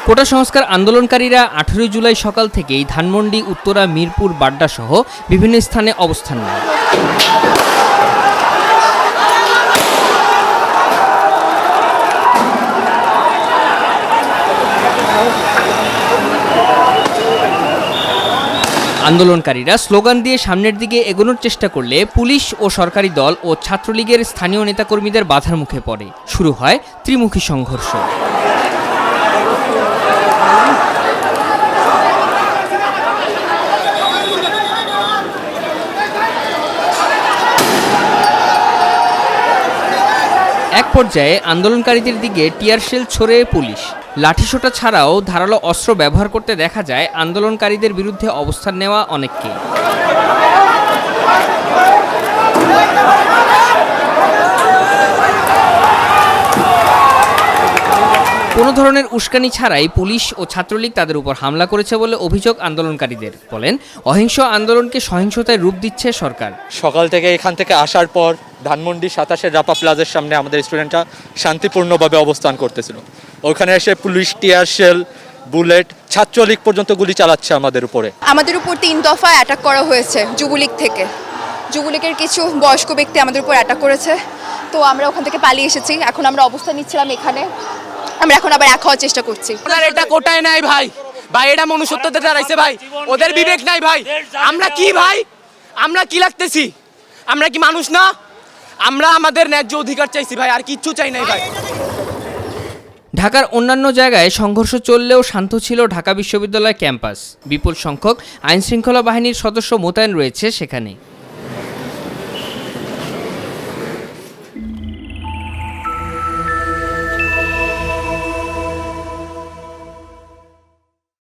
কোটা সংস্কার আন্দোলনকারীরা 18 জুলাই সকাল থেকেই ধানমন্ডি, উত্তরা, মিরপুর, বাড্ডা সহ বিভিন্ন স্থানে অবস্থান নেয়। আন্দোলনকারীরা স্লোগান দিয়ে সামনের দিকে এগোনোর চেষ্টা করলে পুলিশ ও সরকারি দল ও ছাত্রলীগের স্থানীয় নেতাকর্মীদের বাধার মুখে পড়ে। শুরু হয় ত্রিমুখী সংঘর্ষ। এক পর্যায়ে আন্দোলনকারীদের দিকে টিয়ার শেল ছোড়ে পুলিশ। লাঠিসোঁটা ছাড়াও ধারালো অস্ত্র ব্যবহার করতে দেখা যায় আন্দোলনকারীদের বিরুদ্ধে অবস্থান নেওয়া অনেককে। কোনো ধরনের উস্কানি ছাড়াই পুলিশ ও ছাত্রলীগ তাদের উপর হামলা করেছে বলে অভিযোগ আন্দোলনকারীদের। বলেন, অহিংস আন্দোলনকে সহিংসতায় রূপ দিচ্ছে সরকার। সকাল থেকে এখান থেকে আসার পর ধানমন্ডি 27 রাপা প্লাজার সামনে আমাদের স্টুডেন্টরা শান্তিপূর্ণভাবে অবস্থান করতেছিল। ওখানে এসে police tear shell, bullet, Chhatra League পর্যন্ত গুলি চালাচ্ছে আমাদের উপরে। আমাদের উপর 3 দফা অ্যাটাক করা হয়েছে যুবলীগ থেকে। যুবলীগের কিছু বয়স্ক ব্যক্তি আমাদের উপর অ্যাটাক করেছে, তো আমরা ওখান থেকে পালিয়ে এসেছি। এখন আমরা অবস্থান নিচ্ছিলাম এখানে, আমরা এখন আবার এক হওয়ার চেষ্টা করছি। এটা কোটায় নাই ভাই, এটা মনুষ্যত্বতে দাঁড়াইছে ভাই, ওদের বিবেক নাই ভাই। আমরা কি ভাই, আমরা কি লাগতেছি? আমরা কি মানুষ না? আমরা আমাদের ন্যায্য অধিকার চাইছি ভাই, আর কিচ্ছু চাই নাই ভাই। ঢাকার অন্যান্য জায়গায় সংঘর্ষ চললেও শান্ত ছিল ঢাকা বিশ্ববিদ্যালয় ক্যাম্পাস। বিপুল সংখ্যক আইনশৃঙ্খলা বাহিনীর সদস্য মোতায়েন রয়েছে সেখানে।